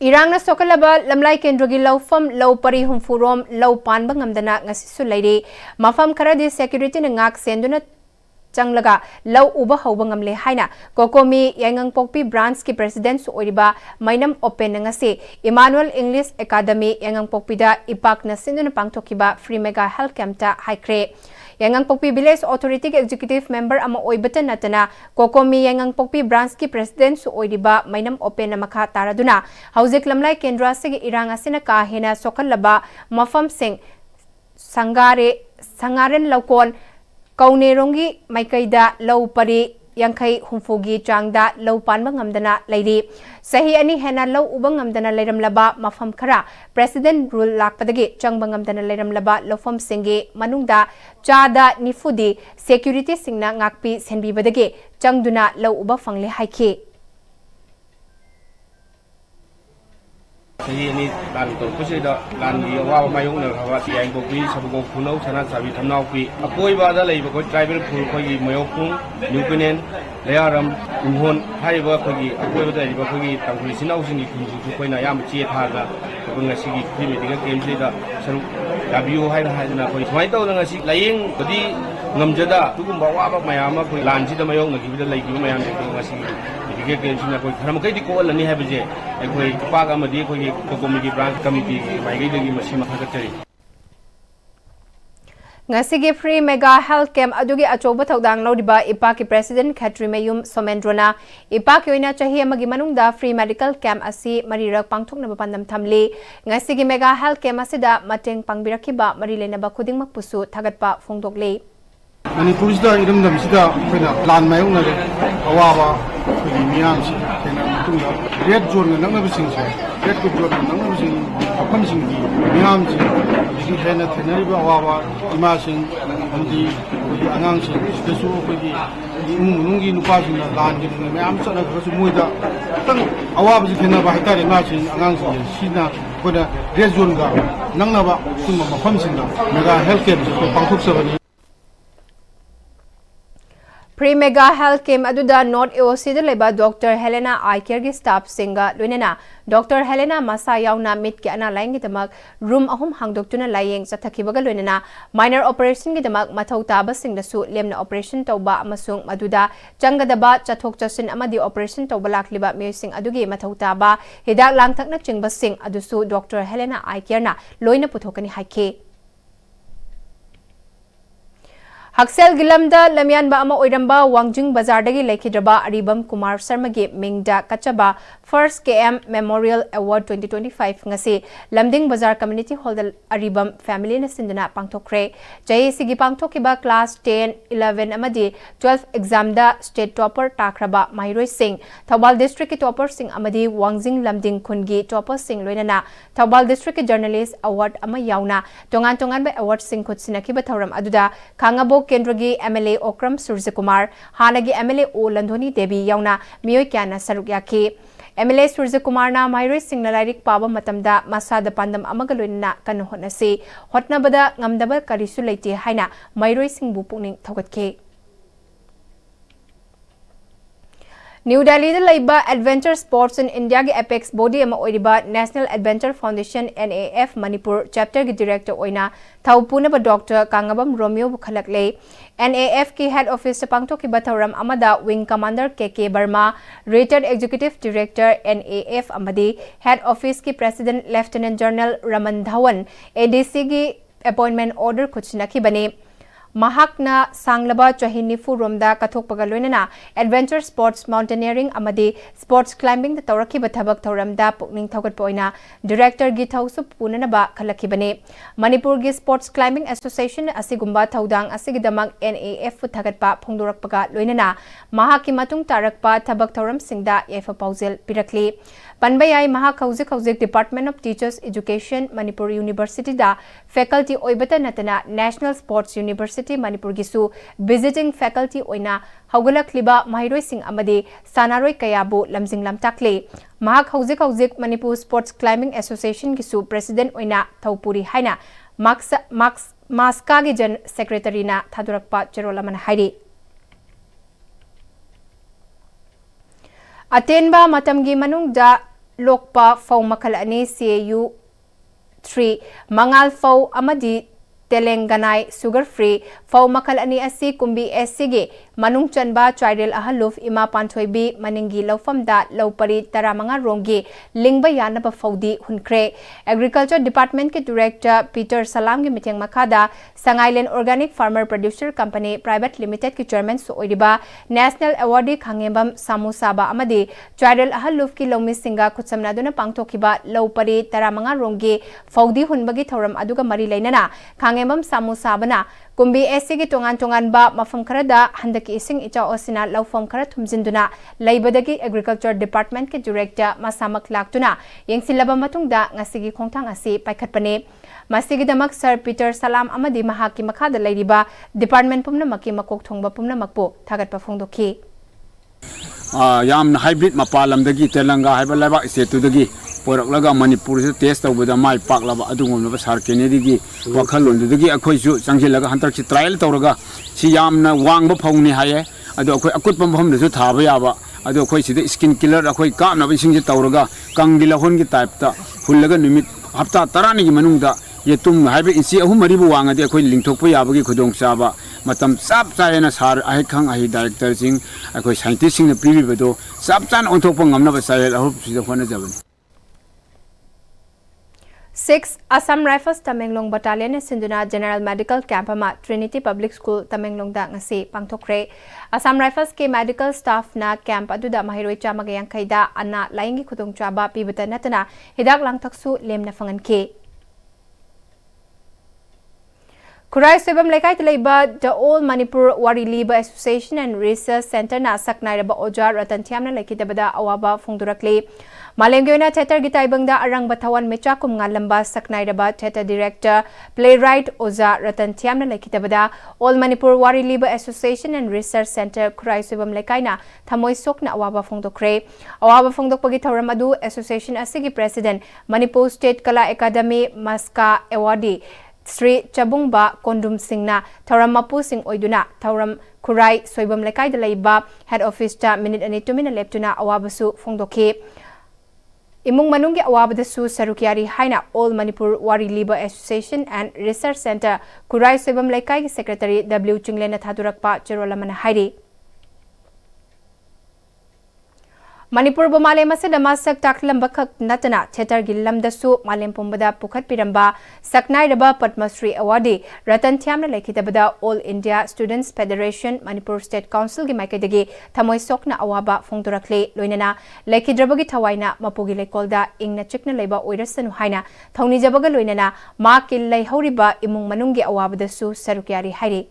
Irang na sokalaba lamlai kendrogi laufam lau pari humfurom lau panba ngamdana ngasisu lairi mafam karadi security na ngak senduna changlaga lau uba hauba ngamle haina kokomi yangang pokpi branch ki president su oriba mainam open ngase Emmanuel English Academy yangang pokpida ipak na senduna pangtokiba free mega health camp ta haikre Yangang Pokpi Village Authority Executive Member ama oibatan natana kokomi Yangang Pokpi branch ki president su oidiba mainam open na makha taraduna haujik lamlai kendra sige irang asina ka hena sokalaba mafam sing sangaren laukon kaunerongi maikaida lau pari Yankai humfugi changda lau panba ngamdana lairi sahi ani hena lau ubang ngamdana lairam laba mafam khara president rule lakpadagi changba ngamdana lairam laba lofam singe manungda chada nifudi security singna ngakpi senbi badagi changduna lau uba fangle haike Ini dan kursi dah dan dia wah mayung nak hawa yang kopi sabuk punau sana sabi thamnau pi apoi bada lei bako tribal phul khoi mayung pung newpinen learam umhon hai ba khoi apoi bada lei bako gi tangkuli sinau singi khunju khoi na yam che tha ga bunga sigi pri meeting game se da saru w hai na khoi mai tau na ngasi laing kadi ngamjada tugum ba wa ba mayama khoi lan si da mayung ngaki bida lei gi mayam se ngasi Jika kita koi karena mungkin di kau lani habis je, koi pakai madi koi kokomi branch committee, bagai lagi masih makan cari. Ngasigi free mega health camp adugi achoba thodang lodiba ipa ki president Khatri Mayum Somendrona ipa ki oina chahi amagi manungda free medical camp asi marirak pangthokna bandam thamle ngasigi mega health camp asida mateng pangbirakiba marilena ba khuding makpusu thagatpa phongdokle Manipuri sida iram dam sida phena plan mayung na awawa phegi miyam si phena mutunga red zone na nangna bising se red ko zone na nangna bising apam sing di miyam si digi phena thenari ba awawa ima sing andi angang sing sida su phegi munungi nupa sing na lan gi miyam sa na ko su muida tang awawa si phena ba hitare ma sing angang sing sina koda red zone ga nangna ba sing ma pham sing na mega health care ko pangthok sabani Pre-mega health camp aduda North AOC da leba Dr. Helena Aiker gi staff singa luinena Dr. Helena masa yauna mit ki ana laing gi damak room ahum hangdok tuna layeng sathakibaga luinena minor operation gi damak mathau taba singda su lemna operation tauba amasung maduda changadaba chathok chasin amadi operation tauba lakliba meusing adugi mathau taba hidak langthakna chingba sing adusu Dr. Helena Aiker na loina puthokani haike Haksel Gilamda Lamyan Ba Ama Oiramba Wangjing Bazar Dagi Lekidraba Aribam Kumar Sarmagi Mingda Kachaba First KM Memorial Award 2025 ngasi Lamding Bazar Community Hall Aribam Family na Sindana Pangtokre Jai Sigi Pangtokiba Class 10 11 Amadi 12 exam da State Topper Takraba Mahiroi Singh Thawbal District Topper Singh Amadi Wangjing Lamding Kungi Topper Singh Loinana Thawbal District Journalist Award Ama Yauna Tongan Tongan ba Award Singh Kutsinakiba Thawram Aduda Kangabo Kendra MLA Okram Surjakumar Hanagi MLA O Landhoni Devi Yauna Miyoi Kyana Sarukyaki MLA Surjakumar na Mahiroi Singh na lairik paba matamda masada pandam amagaloina kanuhonasi hotnabada ngamdaba karisu leite haina Mahiroi Singh bu pukning thogatke New Delhi Laiba Adventure Sports in India ge Apex Body ama oiriba National Adventure Foundation NAF Manipur chapter ge director oina Thaupuna ba Dr. Kangabam Romeo Bukhalakle NAF ki head office pangto ki batharam amada wing commander KK Burma retired executive director NAF amadi head office ki president Lieutenant General Raman Dhawan ADC gi appointment order kuchinaki bane Mahakna Sanglaba Chahinifu Romda Kathok Pagaloinana Adventure Sports Mountaineering Amadi Sports Climbing the Tauraki Bathabak Tauramda Pukning Thogat Poina Director Githausu Punanaba Kalakibane Manipur gi Sports Climbing Association Asigumba Taudang Asigidamang NAF Futhagatpa Pungdurak Paga Loinana Mahaki Matung Tarakpa Tabak Tauram Singda Yefa Pauzil Pirakli Panbayai Mahakauzik Department of Teachers Education Manipur University da Faculty Oibata Natana National Sports University Manipur gisu visiting faculty oina Haugalak Liba Mahiroi Singh Amade Sanaroi Kayabu Lamsing Lamtakle Mahak Hauzik Manipur Sports Climbing Association gisu President oina Thaupuri Haina Maska gi Jan Secretary na Thadurakpa Cherolaman Hairi Atenba Matamgi Manungda Lokpa Fau Makalani CAU 3 Mangal Fau Amadi Telenganai Sugar Free Fau Makalani Asi Kumbi SCG Manung Chanba Chidel Ahaluf Ima Panthoibi Maningi Laufamda Laupari Taramanga Rongi Lingba Yanaba Faudi Hunkre Agriculture Department ke Director Peter Salam ki Miteng Makada Sangailen Organic Farmer Producer Company Private Limited ki Chairman Soiriba National Awardee Khangembam Samusaba Amadi Chidel Ahaluf ki Lomi Singa Kutsamnaduna Pangtokiba Laupari Taramanga Rongi Faudi Hunbagi Thoram Aduga Mari Lainana Khangembam Samusabana Kumbi SCG Tongan ba mafam karada handaki ising icha osina laufam kara thumjinduna laibadagi Agriculture Department ke Director Masamak Laktuna yengsilaba matungda ngasigi khongthang asi paikhatpane masigi damak Sir Peter Salam amadi mahaki makhada lairiba Department pumna maki makok thongba pumna makpo thagatpa phongdoki yam hybrid mapalamdagi Telanga haiba laba stetudagi Poraklaga Manipur test of the my Paklava Adum Sar Kennedy, Wakalundagi, Akoisu, Sangilaga Hunter trial Toraga, Siamna Wang Pony Haye, Akutpam home the Tabayaba, Adokoi skin killer, Akoi Kam, wishing the Toraga, Kangila Hongi type, Hulaga Nimit, Hapta Tarani Manunda, Yetum Hybrid in Sia Humaribuanga, the Akoi Link Topoyabagi Kudong Saba, Matam Sab Science Har, I can I director sing, Akoi scientist in the preview, Sabtan on Topong, I'm never say, I hope she's the 1 6 Assam Rifles Tamenglong Battalion Sinduna General Medical Camp ama Trinity Public School Tamenglong da ngasi pangthokre Assam Rifles ke medical staff na camp aduda mahiroi chamagayang kaida ana laingi khudong chaba pibata natana hidak langthaksu lemna fangan ke Kurai Sebam Lekai Telaiba the Old Manipur Wari Liba Association and Research Center na saknairaba Ojar Ratan Tiamna Lekitabada Awaba Fungdurakle Malengyoina Theater Gitaibangda Arang Batawan Mechakum Ngalamba saknairaba Theater Director Playwright Oza Ratan Tiamna Lekitabada Old Manipur Wari Liba Association and Research Center Kurai Sebam Lekai na Thamoi Sokna Awaba Fungdokre Awaba Fungdokpagi Tauramadu Association Asigi President Manipur State Kala Academy Maska Awardee Sri Chabungba Kondum Singna Tauram Mapu Sing Oiduna Tauram Kurai Soibam Lekai Dalaiba Head Office ta Minute ani 2 minute leptuna awabasu Fongdoke Imung Manungi Awabadasu Sarukiari Haina All Manipur Wari Liba Association and Research Center Kurai Soibam Lekai Secretary W Chinglena Thadurakpa Cherolamana Hairi Manipur bu malem asida masak taklam bakak natana theater gilam dasu malem pumbada pukhat piramba saknai raba Padmasri awadi Ratan Thiamna lekhitabada All India Students Federation Manipur State Council gi maikadagi thamoi sokna awaba phongdorakle loinana lekhidrabagi thawaina mapugi lekolda ingna chikna leiba oirasanu haina thongni jabaga loinana ma kil lei horiba imung manunggi awabadasu sarukyari hairi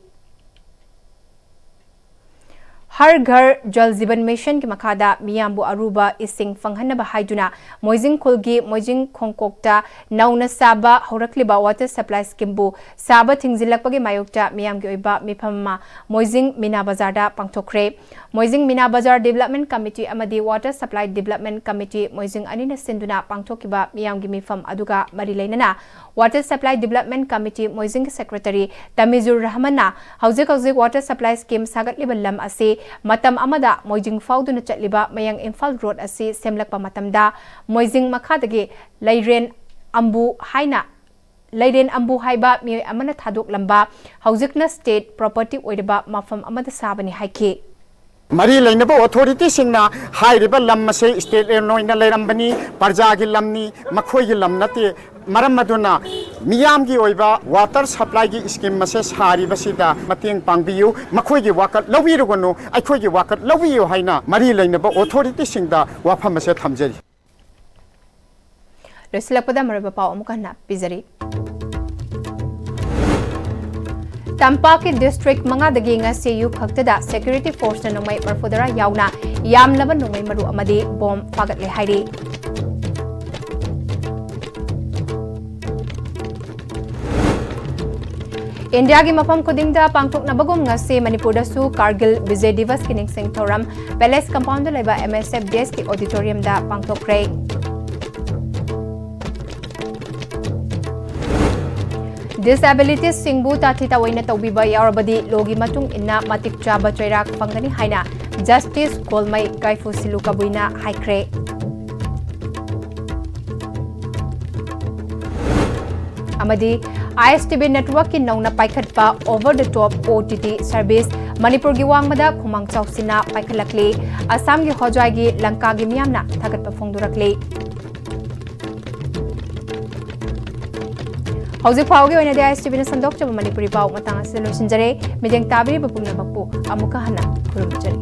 हर घर जल जीवन mission की मखादा मियामबु Aruba इसिंग फंगहनबा हाइदुना मोइजिंग खुलगी मोइजिंग खोंकोक्ता नौना साबा हौरक्लिबा water supply स्कीमबु साबा थिंगजिलकपगी मायोक्ता मियामगी ओइबा मिफममा मोइजिंग Meena बाजारदा पांगथोखरे Moijing Meena Bazar development committee अमदी water supply development committee Moijing अनिना सिंदुना पांगथोकिबा मियामगी मिफम अदुगा मरी लेनना water supply development committee Moijing secretary Tamijur रहमानना हौजिक वाटर सप्लाई स्कीम सागतलिबा लम असे matam amada moijing fauduna chatliba mayang Imphal road asi semlakpa matamda moijing makhadagi leiren ambu haiba mi amana thadok lamba haujikna state property oidaba mafam amada sabani haiki Mari lainaba authority singna hairiba lam se state noina leirambani parjagi lamni makhoi lam nate maram maduna miyam gi oiba water supply gi scheme mase sari basida mateng pangbiyu makhoi gi wakat lawirugonu aikhoi gi wakat lawiyu haina mari lainaba authority singda wafam mase thamjari Resilakpada maraba paw amukana pizari Tampaki district mangadagi nga CU khaktada security force na nungmay marfudara yauna yamlaba nungmay maru amadi bomb pagatle hairi India gi mafam kudingda pangtok na bagum nga si Manipur da su Kargil Vijay Divas ki ningsing thoram Palace compound da leba MSF DS ki auditorium da pangtok rei Disabilities singbu tathita waina tawbiba yarabadi logi matung inna matik chaba choirak pangani haina Justice Kolmai Kaifu Silukabuina haikre Amadi ISTV network ki nauna paikhatpa over the top OTT service Manipur gi wangmada khumang chawsina paikhalakle Assam gi hojai gi Lanka gi miyamna thagatpa phongdurakle Hauzik Paugi oina de ISTV na sandok chaba Manipuri pau matang asilo sinjare mideng tabiri bapumna bakpu amuka hana kurumjari